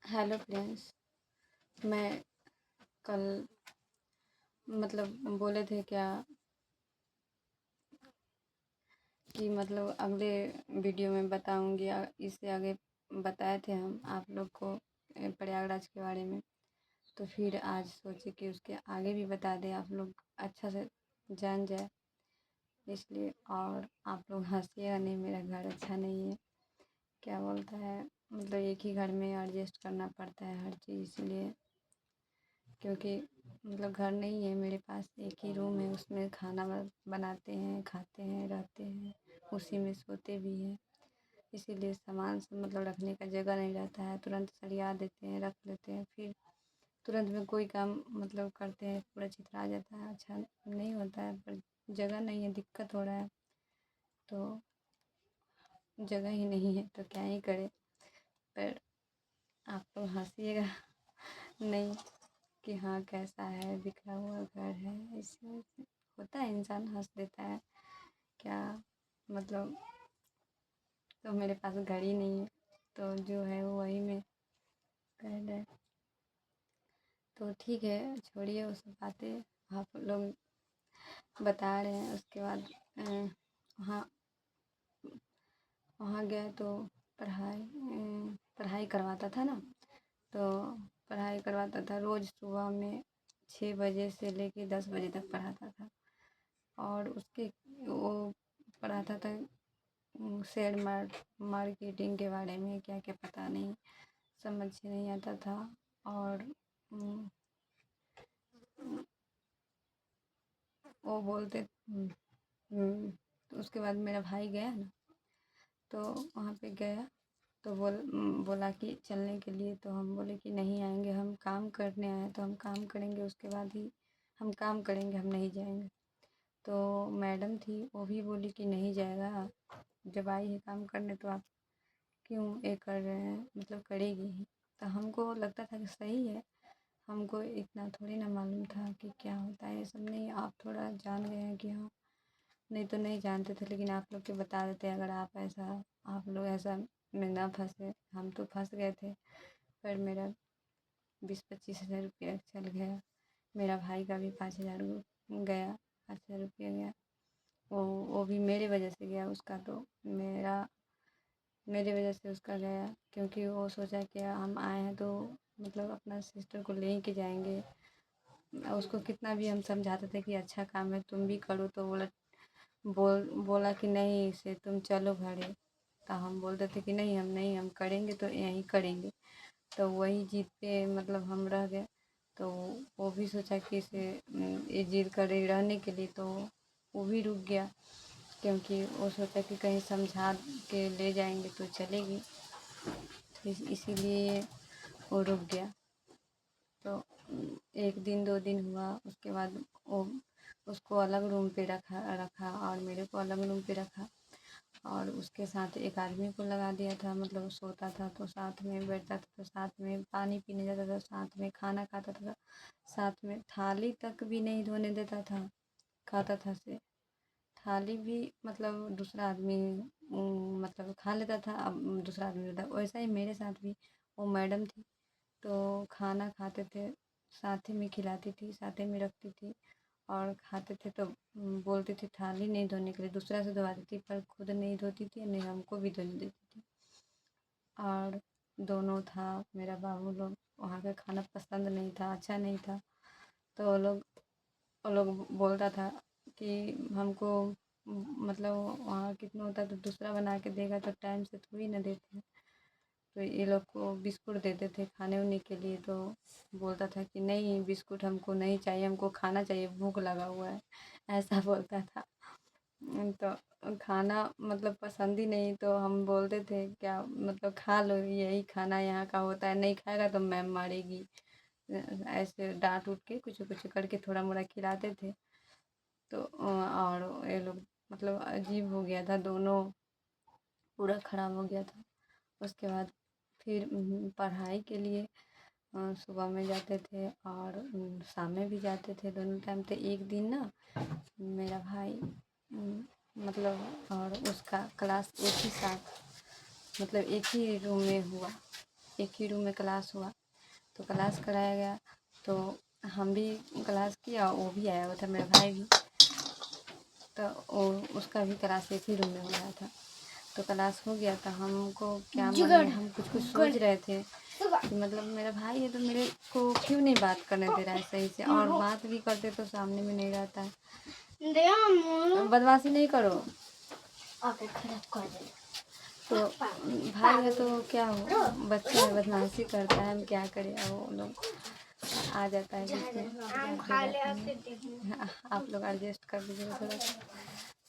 Hello friends. मैं कल बोले थे क्या कि अगले वीडियो में बताऊंगी। इससे आगे बताए थे हम आप लोग को प्रयागराज के बारे में। तो फिर आज सोचे कि उसके आगे भी बता दें, आप लोग अच्छा से जान जाए इसलिए। और आप लोग हंसिएगा नहीं, मेरा घर अच्छा नहीं है, क्या बोलता है, एक ही घर में एडजस्ट करना पड़ता है हर चीज़, इसलिए। क्योंकि घर नहीं है मेरे पास, एक ही रूम है, उसमें खाना बनाते हैं, खाते हैं, रहते हैं, उसी में सोते भी हैं। इसीलिए सामान सब रखने का जगह नहीं रहता है, तुरंत सरिया देते हैं, रख लेते हैं, फिर तुरंत में कोई काम करते हैं, पूरा चित्रा जाता है, अच्छा नहीं होता है। पर जगह नहीं है, दिक्कत हो रहा है, तो जगह ही नहीं है तो क्या ही करे। पर आप लोग हंसिएगा नहीं कि हाँ कैसा है, बिखरा हुआ घर है, इससे होता है, इंसान हंस देता है क्या। मतलब तो मेरे पास घड़ी नहीं है, तो जो है वो वही में कह रहे। तो ठीक है, छोड़िए वो सब बातें, आप लोग बता रहे हैं। उसके बाद वहाँ वहाँ गए तो पढ़ाई करवाता था ना, तो पढ़ाई करवाता था रोज़ सुबह में 6 बजे से लेके 10 बजे तक पढ़ाता था। और उसके वो पढ़ाता था शेयर मार्केटिंग के बारे में, क्या क्या पता नहीं, समझ नहीं आता था। और वो बोलते तो उसके बाद मेरा भाई गया ना, तो वहाँ पे गया तो बोला कि चलने के लिए। तो हम बोले कि नहीं आएंगे, हम काम करने आए हैं, तो हम काम करेंगे, उसके बाद ही हम काम करेंगे, हम नहीं जाएंगे। तो मैडम थी, वो भी बोली कि नहीं जाएगा, जब आई है काम करने तो आप क्यों ये कर रहे हैं, करेगी ही। तो हमको लगता था कि सही है, हमको इतना थोड़ी ना मालूम था कि क्या होता है, ये सब नहीं। आप थोड़ा जान गए हैं कि हाँ, नहीं तो नहीं जानते थे, लेकिन आप लोग के बता देते अगर आप लोग ऐसा में ना फंसे। हम तो फंस गए थे, पर मेरा 20-25 हज़ार रुपया चल गया, मेरा भाई का भी 5 हज़ार गया, 5 हज़ार रुपया गया। वो भी मेरे वजह से गया, उसका तो मेरे वजह से उसका गया, क्योंकि वो सोचा कि हम आए हैं तो अपना सिस्टर को ले के जाएंगे। उसको कितना भी हम समझाते थे कि अच्छा काम है, तुम भी करो, तो बोला कि नहीं, इसे तुम चलो घरे। तो हम बोलते थे कि नहीं, हम करेंगे तो यहीं करेंगे। तो वही जिद पे हम रह गए। तो वो भी सोचा कि इसे ये जिद करे रहने के लिए, तो वो भी रुक गया, क्योंकि वो सोचा कि कहीं समझा के ले जाएंगे तो चलेगी, तो इसीलिए वो रुक गया। तो 1 दिन 2 दिन हुआ, उसके बाद वो उसको अलग रूम पे रखा और मेरे को अलग रूम पे रखा। और उसके साथ एक आदमी को लगा दिया था, सोता था तो साथ में बैठता था, तो साथ में पानी पीने जाता था, साथ में खाना खाता था, साथ में थाली तक भी नहीं धोने देता था, खाता था से थाली भी दूसरा आदमी खा लेता था, अब दूसरा आदमी लेता। वैसा ही मेरे साथ भी वो मैडम थी, तो खाना खाते थे, साथ ही में खिलाती थी, साथ ही में रखती थी, और खाते थे तो बोलती थी थाली नहीं धोने के लिए, दूसरा से धोवाती थी, पर खुद नहीं धोती थी, नहीं हमको भी धोने देती थी। और दोनों था, मेरा बाबू लोग वहाँ का खाना पसंद नहीं था, अच्छा नहीं था, तो वो लोग बोलता था कि हमको वहाँ कितना होता है तो दूसरा बना के देगा, तो टाइम से थोड़ी ना देते हैं। तो ये लोग को बिस्कुट देते थे खाने उने के लिए, तो बोलता था कि नहीं, बिस्कुट हमको नहीं चाहिए, हमको खाना चाहिए, भूख लगा हुआ है, ऐसा बोलता था। तो खाना पसंद ही नहीं, तो हम बोलते थे क्या, खा लो, यही खाना यहाँ का होता है, नहीं खाएगा तो मैम मारेगी। ऐसे डांट उठ के कुछ कुछ करके थोड़ा मोड़ा खिलाते थे। तो और ये लोग अजीब हो गया था, दोनों पूरा खराब हो गया था। उसके बाद फिर पढ़ाई के लिए सुबह में जाते थे और शाम में भी जाते थे, दोनों टाइम। तो एक दिन ना मेरा भाई और उसका क्लास एक ही साथ एक ही रूम में हुआ, एक ही रूम में क्लास हुआ, तो क्लास कराया गया। तो हम भी क्लास किया, वो भी आया हुआ था, मेरा भाई भी। तो वो उसका भी क्लास एक ही रूम में हो रहा था। तो क्लास हो गया था। हमको क्या मन में हम कुछ कुछ सोच रहे थे कि मतलब मेरा भाई है तो मेरे को क्यों नहीं बात करने दे रहा है सही से, और बात भी करते तो सामने में नहीं रहता है। बदमाशी नहीं करो। तो भाई है तो क्या हो, बच्चा है, बदमाशी करता है, हम क्या करें। अब वो लोग आ जाता है बीच में, आप लोग एडजस्ट कर दीजिएगा थोड़ा सा।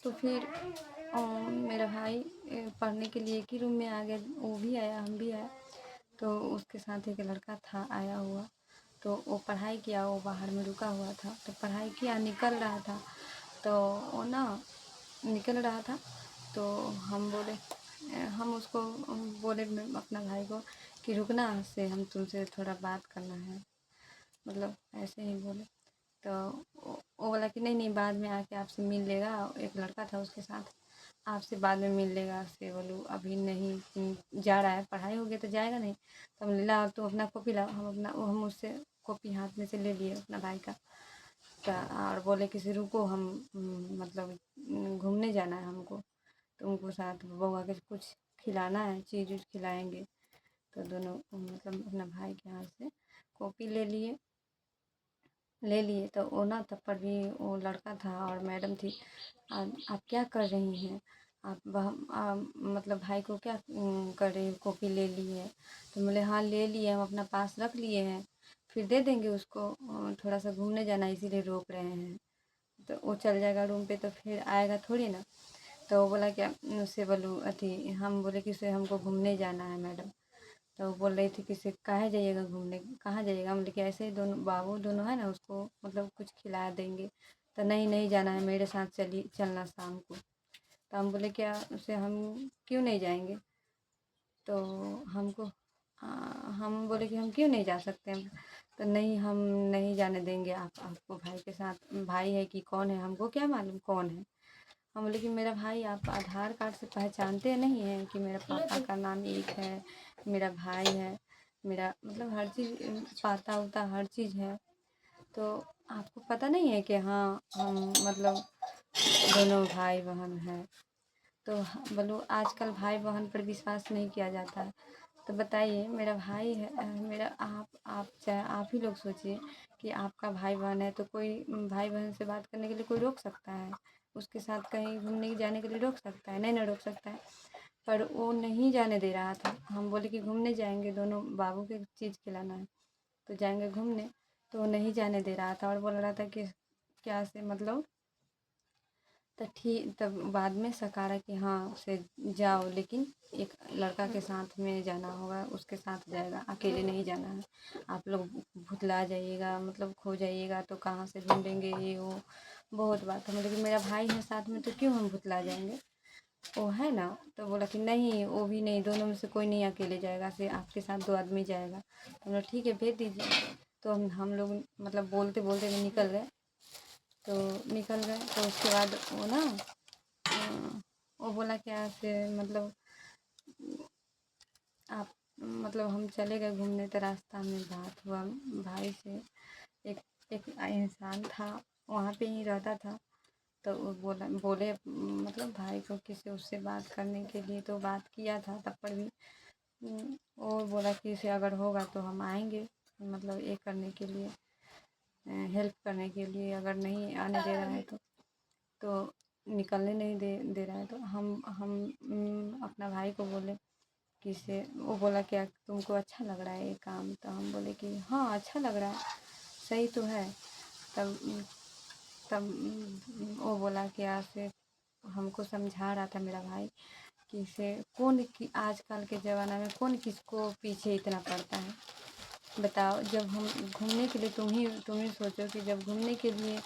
तो फिर मेरा भाई पढ़ने के लिए एक ही रूम में आ गया, वो भी आया, हम भी आए। तो उसके साथ एक लड़का था आया हुआ, तो वो पढ़ाई किया, वो बाहर में रुका हुआ था। तो पढ़ाई किया, निकल रहा था, तो वो ना निकल रहा था। तो हम बोले, हम उसको बोले अपना भाई को कि रुकना से हम तुमसे थोड़ा बात करना है, मतलब ऐसे ही बोले। तो वो बोला कि नहीं नहीं, बाद में आके आपसे मिल लेगा, एक लड़का था उसके साथ, आपसे बाद में मिल लेगा। से बोलूँ अभी नहीं, जा रहा है, पढ़ाई हो गई तो जाएगा नहीं। तो हम ला तो अपना कॉपी लाओ, हम उससे कॉपी हाथ में से ले लिए अपना भाई का। और बोले किसी रुको, हम मतलब घूमने जाना है हमको, तो उनको साथ बउआ के कुछ खिलाना है, चीज़ उज खिलाएंगे। तो दोनों मतलब अपना भाई के हाथ से कॉपी ले लिए। तो वो ना तब पर भी वो लड़का था और मैडम थी, आप क्या कर रही हैं, मतलब भाई को क्या कर रही हो, कॉपी ले ली है। तो बोले हाँ ले लिए, हम अपना पास रख लिए हैं, फिर दे देंगे उसको, थोड़ा सा घूमने जाना इसीलिए रोक रहे हैं। तो वो चल जाएगा रूम पे तो फिर आएगा थोड़ी ना। तो वो बोला क्या, उससे बोलूँ अथी, हम बोले कि उसे हमको घूमने जाना है मैडम। तो वो बोल रही थी कि से काहे जाइएगा घूमने, कहाँ जाइएगा। हम बोले कि ऐसे ही दोनों बाबू दोनों है ना, उसको मतलब कुछ खिला देंगे। तो नहीं नहीं जाना है, मेरे साथ चलना शाम को। तो हम बोले क्या उसे, हम क्यों नहीं जाएंगे। तो हमको हम बोले कि हम क्यों नहीं जा सकते हैं। तो नहीं, हम नहीं जाने देंगे आपको भाई के साथ। भाई है कि कौन है हमको क्या मालूम कौन है। हम बोले कि मेरा भाई आप आधार कार्ड से पहचानते नहीं हैं कि मेरा पापा का नाम एक है, मेरा भाई है, मेरा मतलब हर चीज़ पाता उता हर चीज़ है। तो आपको पता नहीं है कि हाँ हम मतलब दोनों भाई बहन हैं। तो बोलो आजकल भाई बहन पर विश्वास नहीं किया जाता है। तो बताइए, मेरा भाई है, मेरा आप चाहे आप ही लोग सोचिए कि आपका भाई बहन है, तो कोई भाई बहन से बात करने के लिए कोई रोक सकता है, उसके साथ कहीं घूमने जाने के लिए रोक सकता है, नहीं ना रोक सकता है। पर वो नहीं जाने दे रहा था। हम बोले कि घूमने जाएंगे, दोनों बाबू के चीज़ खिलाना है तो जाएंगे घूमने। तो वो नहीं जाने दे रहा था और बोल रहा था कि क्या से मतलब। तो ठीक, तब बाद में सकारा कि हाँ से जाओ, लेकिन एक लड़का के साथ में जाना होगा, उसके साथ जाएगा, अकेले नहीं जाना है। आप लोग भुतला जाइएगा, मतलब खो जाइएगा तो कहाँ से ढूंढेंगे, ये वो बहुत बात है। लेकिन मेरा भाई है साथ में तो क्यों हम भुतला जाएंगे, वो है ना। तो बोला कि नहीं, वो भी नहीं, दोनों में से कोई नहीं अकेले जाएगा, से आपके साथ 2 आदमी जाएगा। तो बोला ठीक है भेज दीजिए। तो हम लोग मतलब बोलते बोलते में निकल गए। तो निकल गए तो उसके बाद वो ना वो बोला क्या से मतलब आप मतलब हम चले गए घूमने, तो रास्ता में बात हुआ भाई से। एक एक इंसान था, वहाँ पे ही रहता था। तो वो बोले मतलब भाई को किसी उससे बात करने के लिए, तो बात किया था तब पर भी वो बोला कि इसे अगर होगा तो हम आएंगे, मतलब ये करने के लिए, हेल्प करने के लिए। अगर नहीं आने दे रहा है तो निकलने नहीं दे रहा है। तो हम अपना भाई को बोले कि से, वो बोला क्या तुमको अच्छा लग रहा है ये काम। तो हम बोले कि हाँ अच्छा लग रहा है, सही तो है। तब तब वो बोला क्या से, हमको समझा रहा था मेरा भाई कि से कौन कि आजकल के ज़माना में कौन किसको पीछे इतना पड़ता है। बताओ, जब हम घूमने के लिए, तुम ही सोचो कि जब घूमने के लिए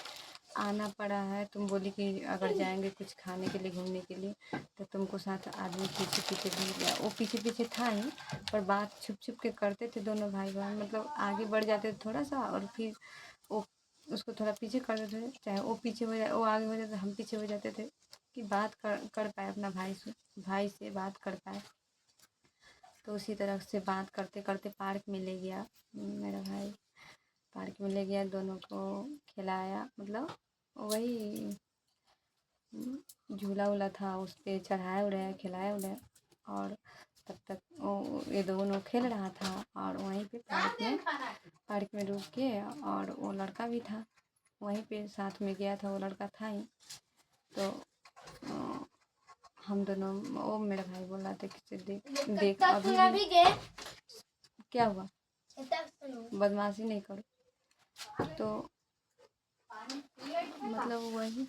आना पड़ा है, तुम बोली कि अगर जाएंगे कुछ खाने के लिए घूमने के लिए, तो तुमको साथ आदमी पीछे पीछे भी गया। वो पीछे पीछे था ही, पर बात छुप छुप के करते थे दोनों भाई बहन, मतलब आगे बढ़ जाते थे थोड़ा सा और फिर वो उसको थोड़ा पीछे कर देते थे। चाहे वो पीछे हो जाए, वो आगे हो जाते, हम पीछे हो जाते थे कि बात कर पाए अपना भाई से बात कर पाए। तो उसी तरह से बात करते करते पार्क में ले गया मेरा भाई। पार्क में ले गया, दोनों को खिलाया, मतलब वही झूला वूला था उस पे चढ़ाया उड़ाया, खिलाया उड़ाया। और तब तक ये दोनों खेल रहा था और वहीं पे पार्क में रुक के, और वो लड़का भी था वहीं पे, साथ में गया था, वो लड़का था ही। तो हम दोनों, वो मेरा भाई बोल रहा था कि देख देख अभी क्या हुआ, बदमाशी नहीं करो। तो मतलब वही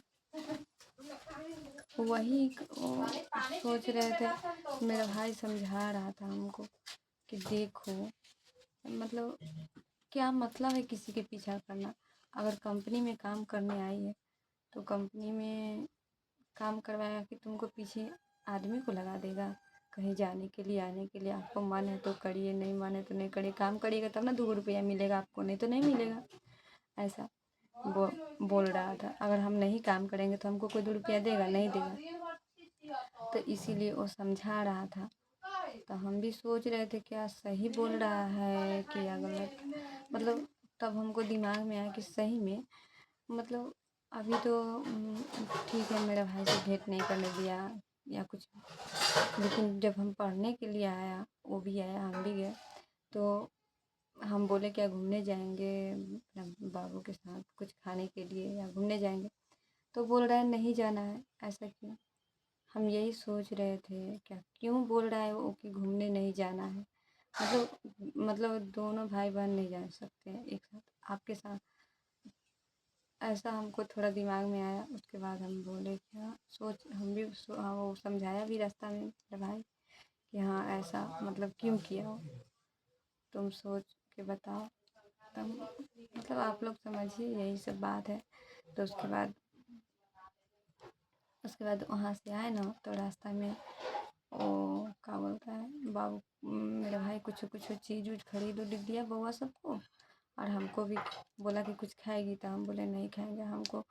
सोच रहे थे, मेरा भाई समझा रहा था हमको कि देखो, मतलब क्या मतलब है किसी के पीछा करना। अगर कंपनी में काम करने आई है तो कंपनी में काम करवाया कि तुमको पीछे आदमी को लगा देगा कहीं जाने के लिए, आने के लिए। आपको मन है तो करिए, नहीं मन है तो नहीं करिए। काम करिएगा तब ना 2 रुपया मिलेगा आपको, नहीं तो नहीं मिलेगा। ऐसा बोल रहा था। अगर हम नहीं काम करेंगे तो हमको कोई 2 रुपया देगा, नहीं देगा। तो इसीलिए वो समझा रहा था। तो हम भी सोच रहे थे क्या सही बोल रहा है कि या गलत। मतलब तब हमको दिमाग में आया कि सही में, मतलब अभी तो ठीक है, मेरा भाई से भेंट नहीं करने दिया या कुछ, लेकिन जब हम पढ़ने के लिए आया, वो भी आया, हम भी गए, तो हम बोले क्या घूमने जाएंगे अपने बाबू के साथ कुछ खाने के लिए या घूमने जाएंगे। तो बोल रहा है नहीं जाना है। ऐसा क्यों? हम यही सोच रहे थे क्या क्यों बोल रहा है वो कि घूमने नहीं जाना है। मतलब दोनों भाई बहन नहीं जा सकते हैं एक साथ आपके साथ। ऐसा हमको थोड़ा दिमाग में आया। उसके बाद हम बोले क्या सोच, हम भी हाँ, वो समझाया भी रास्ता में मेरा भाई कि हाँ ऐसा मतलब क्यों किया हो, तुम सोच के बताओ। तब मतलब आप लोग समझिए, यही सब बात है। तो उसके बाद वहाँ से आए ना, तो रास्ता में वो क्या बोलता है बाबू, मेरा भाई कुछ कुछ चीज़ उज खरीद उरीद दिया बउआ सबको, और हमको भी बोला कि कुछ खाएगी, तो हम बोले नहीं खाएंगे। हमको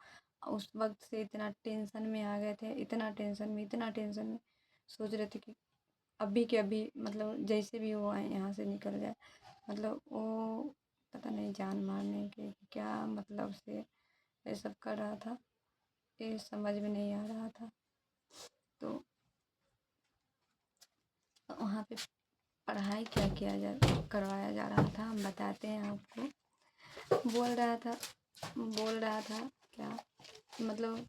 उस वक्त से इतना टेंशन में आ गए थे, इतना टेंशन में सोच रहे थे कि अभी के अभी मतलब जैसे भी वो आए यहाँ से निकल जाए। मतलब वो पता नहीं जान मारने के क्या मतलब से ये सब कर रहा था, ये समझ में नहीं आ रहा था। तो वहाँ पे पढ़ाई क्या करवाया जा रहा था, हम बताते हैं आपको। बोल रहा था क्या, मतलब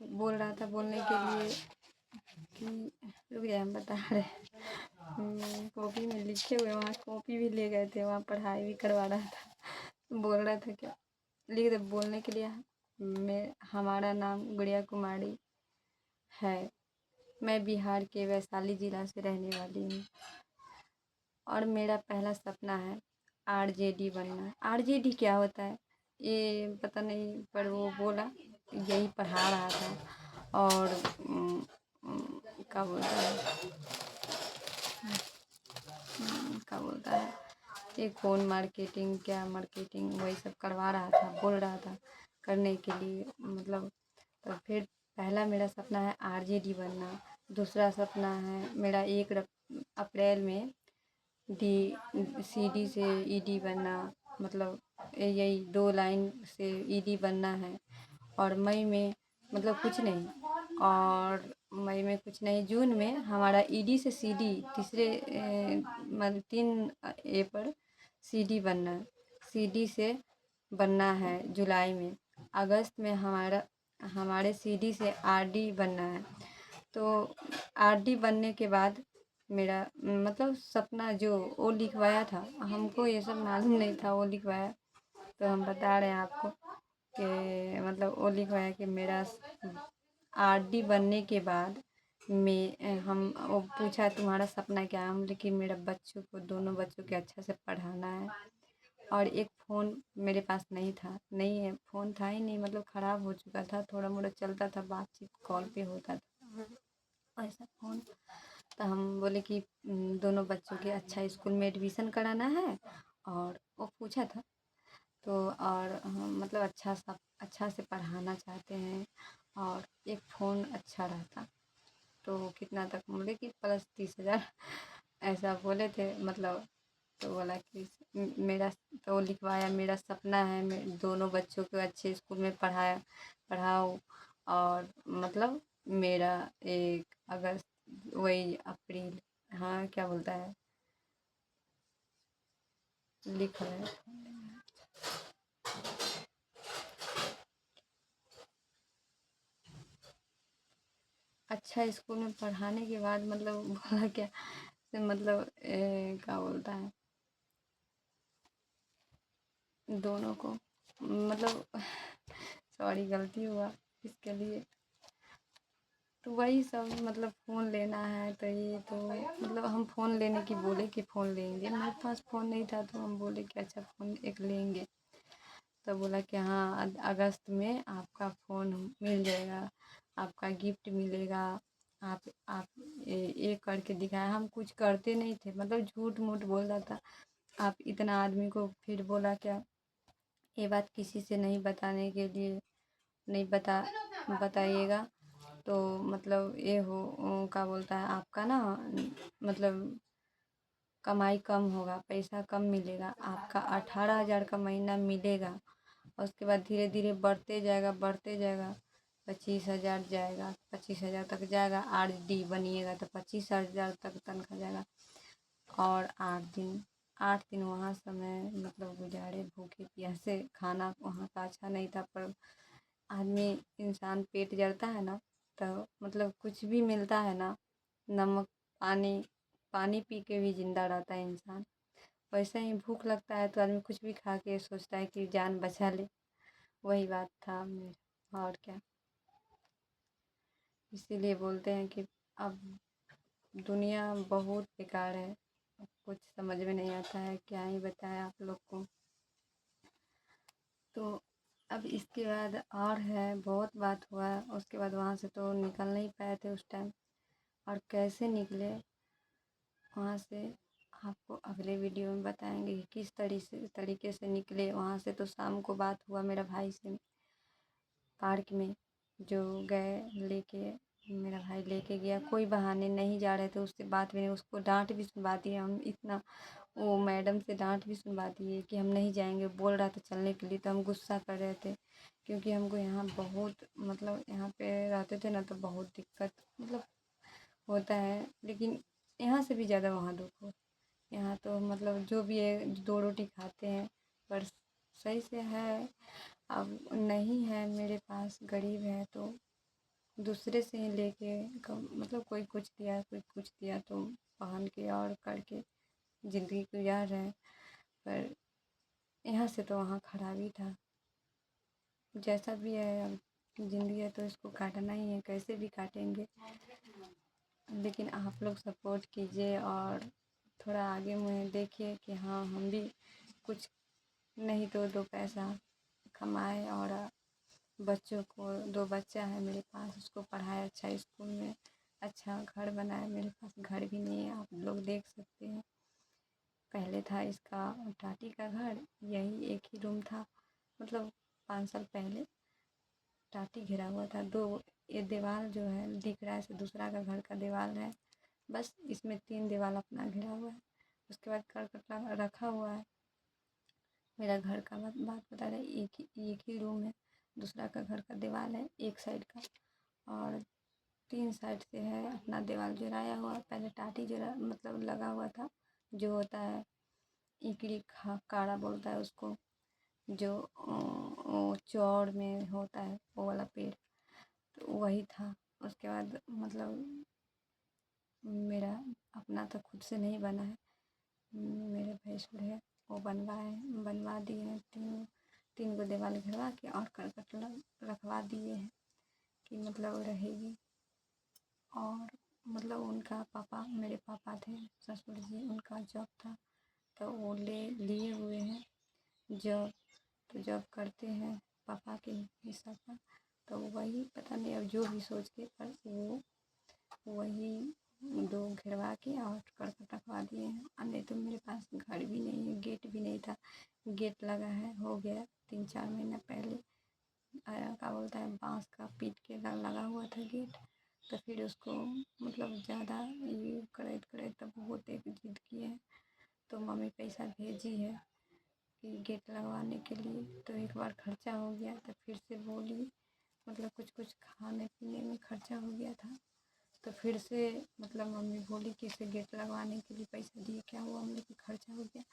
बोल रहा था बोलने के लिए कि रुक जाए हम बता रहे। कॉपी में लिखे हुए, वहाँ कॉपी भी ले गए थे, वहाँ पढ़ाई भी करवा रहा था। बोल रहा था क्या, लिख दे बोलने के लिए। मैं, हमारा नाम गुड़िया कुमारी है, मैं बिहार के वैशाली ज़िला से रहने वाली हूँ, और मेरा पहला सपना है आरजेडी बनना। आरजेडी क्या होता है ये पता नहीं, पर वो बोला, यही पढ़ा रहा था। और क्या बोलता है, क्या बोलता है, ये कौन मार्केटिंग, क्या मार्केटिंग, वही सब करवा रहा था, बोल रहा था करने के लिए। मतलब तो फिर पहला मेरा सपना है आरजेडी बनना। दूसरा सपना है मेरा 1 अप्रैल में सीडी से ईडी बनना। मतलब यही 2 लाइन से ईडी बनना है। और मई में, मतलब कुछ नहीं, और मई में कुछ नहीं, जून में हमारा ईडी से सीडी मतलब 3 पर सीडी बनना है। सीडी से बनना है जुलाई में। अगस्त में हमारे सीडी से आरडी बनना है। तो आरडी बनने के बाद मेरा मतलब सपना जो वो लिखवाया था, हमको ये सब मालूम नहीं था, वो लिखवाया। तो हम बता रहे हैं आपको कि मतलब वो लिखवाया कि मेरा आरडी बनने के बाद हम वो पूछा तुम्हारा सपना क्या है, हम बोले कि मेरा बच्चों को, दोनों बच्चों के अच्छा से पढ़ाना है। और एक फ़ोन मेरे पास नहीं था, नहीं है, फ़ोन था ही नहीं, मतलब ख़राब हो चुका था, थोड़ा मोड़ा चलता था, बातचीत कॉल पे होता था ऐसा फ़ोन। तो हम बोले कि दोनों बच्चों के अच्छा स्कूल में एडमिशन कराना है, और वो पूछा था। तो और हम मतलब अच्छा से पढ़ाना चाहते हैं, और एक फ़ोन अच्छा रहता। तो कितना तक, बोले कि प्लस 30,000 ऐसा बोले थे मतलब। तो बोला कि मेरा, तो लिखवाया, मेरा सपना है दोनों बच्चों को अच्छे स्कूल में पढ़ाओ। और मतलब मेरा 1 अगस्त, वही अप्रैल, हाँ क्या बोलता है, लिख रहा है, अच्छा स्कूल में पढ़ाने के बाद मतलब बोला क्या, मतलब क्या बोलता है, दोनों को मतलब सॉरी गलती हुआ इसके लिए। तो वही सब मतलब फ़ोन लेना है, तो ये तो मतलब हम फ़ोन लेने की बोले कि फ़ोन लेंगे, मेरे पास फ़ोन नहीं था तो हम बोले कि अच्छा फ़ोन एक लेंगे। तो बोला कि हाँ अगस्त में आपका फ़ोन मिल जाएगा, आपका गिफ्ट मिलेगा। आप ये करके दिखाया, हम कुछ करते नहीं थे, मतलब झूठ मूठ बोल रहा था। आप इतना आदमी को फिर बोला क्या, ये बात किसी से नहीं बताने के लिए, नहीं बताइएगा, तो मतलब ये हो क्या बोलता है आपका ना, मतलब कमाई कम होगा, पैसा कम मिलेगा, आपका 18,000 का महीना मिलेगा। और उसके बाद धीरे धीरे बढ़ते जाएगा, 25,000 जाएगा, 25,000 तक जाएगा, RD बनिएगा तो 25,000 तक तनख्वाह जाएगा। और 8 दिन वहाँ समय मतलब गुजारे भूखे प्यासे, खाना वहाँ का अच्छा नहीं था, पर आदमी इंसान पेट जलता है ना, तो मतलब कुछ भी मिलता है ना, नमक पानी, पानी पी के भी जिंदा रहता है इंसान। वैसे ही भूख लगता है तो आदमी कुछ भी खा के सोचता है कि जान बचा ले, वही बात था मेरा, और क्या। इसीलिए बोलते हैं कि अब दुनिया बहुत बेकार है, अब कुछ समझ में नहीं आता है, क्या ही बताएं आप लोग को। तो अब इसके बाद और है, बहुत बात हुआ है, उसके बाद वहाँ से तो निकल नहीं पाए थे उस टाइम, और कैसे निकले वहाँ से आपको अगले वीडियो में बताएंगे कि किस तरीके से निकले वहाँ से। तो शाम को बात हुआ मेरा भाई से पार्क में, जो गए लेके, मेरा भाई लेके गया, कोई बहाने नहीं जा रहे थे, उससे बात भी नहीं, उसको डांट भी सुनवा दी हम इतना, वो मैडम से डांट भी सुनवा दिए कि हम नहीं जाएंगे, बोल रहा था चलने के लिए, तो हम गुस्सा कर रहे थे, क्योंकि हमको यहाँ बहुत मतलब यहाँ पे रहते थे ना, तो बहुत दिक्कत मतलब होता है, लेकिन यहाँ से भी ज़्यादा वहाँ दुख हो। यहाँ तो मतलब जो भी है 2 रोटी खाते हैं, पर सही से है। अब नहीं है मेरे पास, गरीब है, तो दूसरे से ही लेके मतलब कोई कुछ दिया, कोई कुछ दिया, तो पहन के और करके ज़िंदगी गुजार रहे हैं। पर यहाँ से तो वहाँ खराबी था। जैसा भी है, अब ज़िंदगी है तो इसको काटना ही है, कैसे भी काटेंगे। लेकिन आप लोग सपोर्ट कीजिए और थोड़ा आगे मुझे देखिए कि हाँ हम भी कुछ नहीं तो 2 पैसा कमाए, और बच्चों को 2 बच्चा है मेरे पास, उसको पढ़ाए अच्छा स्कूल में, अच्छा घर बनाए। मेरे पास घर भी नहीं है, आप लोग देख सकते हैं। पहले था इसका टाटी का घर, यही एक ही रूम था, मतलब 5 साल पहले टाटी घिरा हुआ था। ये दीवार जो है दिख रहा है से दूसरा का घर का दीवार है, बस इसमें 3 दीवार अपना घिरा हुआ है। उसके बाद करकट रखा हुआ है। मेरा घर का बात बता रहे, एक ही रूम है, दूसरा का घर का दीवार है एक साइड का, और 3 साइड से है अपना दीवार गिराया हुआ। पहले टाटी मतलब लगा हुआ था, जो होता है इकड़ी काड़ा बोलता है उसको, जो चौड़ में होता है वो वाला पेड़, तो वही था। उसके बाद मतलब मेरा अपना तो खुद से नहीं बना है, मेरे भैंसुर है वो बनवा दिए हैं, 3 गो दीवार घिरवा के और करकट रखवा दिए हैं कि मतलब रहेगी। और मतलब उनका पापा, मेरे पापा थे ससुर जी, उनका जॉब था, तो वो लिए हुए हैं जॉब, तो जॉब करते हैं पापा के हिस्सा का, तो वही पता नहीं अब जो भी सोच के, पर वो वही 2 घिरवा के और करकट रखवा दिए हैं। और नहीं तो मेरे पास घर भी नहीं है, गेट भी नहीं था, गेट लगा है हो गया 3-4 महीना पहले, क्या बोलता है बांस का पीट के लगा हुआ था गेट, तो फिर उसको मतलब ज़्यादा ये करे तब बहुत एक जिद किए, तो मम्मी पैसा भेजी है कि गेट लगवाने के लिए। तो एक बार खर्चा हो गया तो फिर से बोली, मतलब कुछ कुछ खाने पीने में खर्चा हो गया था। तो फिर से मतलब मम्मी बोली कि इसे गेट लगवाने के लिए पैसा दिए, क्या हुआ, हम लोग कि खर्चा हो गया।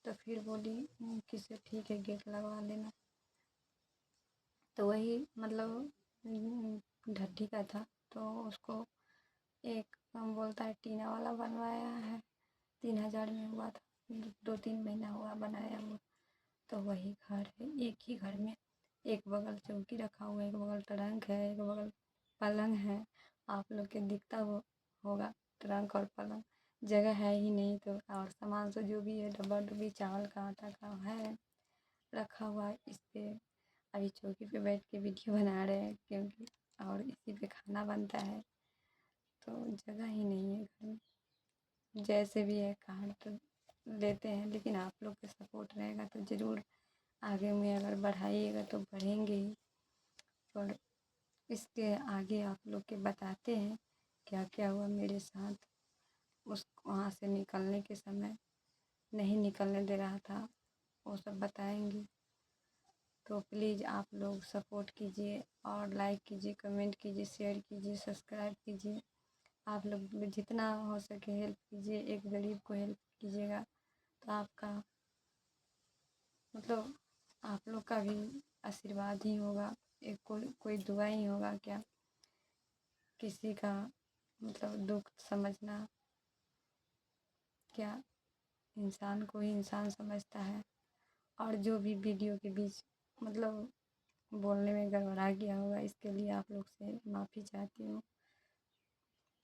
तो फिर बोली कि से ठीक है गेट लगवा लेना। तो वही मतलब ढट्ठी का था, तो उसको एक हम बोलता है टीना वाला बनवाया है, 3,000 में हुआ था, 2-3 महीना हुआ बनाया हुआ। तो वही घर है, एक ही घर में एक बगल चौकी रखा हुआ है, एक बगल ट्रंक है, एक बगल पलंग है। आप लोग के दिखता होगा ट्रंक और पलंग, जगह है ही नहीं। तो और सामान से जो भी है डब्बा डुब्बी चावल का आटा का है रखा हुआ है इस पे। अभी चौकी पे बैठ के वीडियो बना रहे हैं क्योंकि, और इसी पे खाना बनता है, तो जगह ही नहीं है घर में। जैसे भी है काट लेते हैं, लेकिन आप लोग का सपोर्ट रहेगा तो ज़रूर आगे में अगर बढ़ाइएगा तो बढ़ेंगे ही। और इसके आगे आप लोग के बताते हैं क्या क्या हुआ मेरे साथ। उस वहाँ से निकलने के समय नहीं निकलने दे रहा था, वो सब बताएंगे। तो प्लीज़ आप लोग सपोर्ट कीजिए और लाइक कीजिए, कमेंट कीजिए, शेयर कीजिए, सब्सक्राइब कीजिए। आप लोग जितना हो सके हेल्प कीजिए, एक गरीब को हेल्प कीजिएगा तो आपका मतलब आप लोग का भी आशीर्वाद ही होगा, एक कोई दुआ ही होगा क्या। किसी का मतलब दुख समझना, क्या इंसान को ही इंसान समझता है। और जो भी वीडियो के बीच मतलब बोलने में गड़बड़ा गया होगा, इसके लिए आप लोग से माफ़ी चाहती हूँ।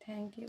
Thank you.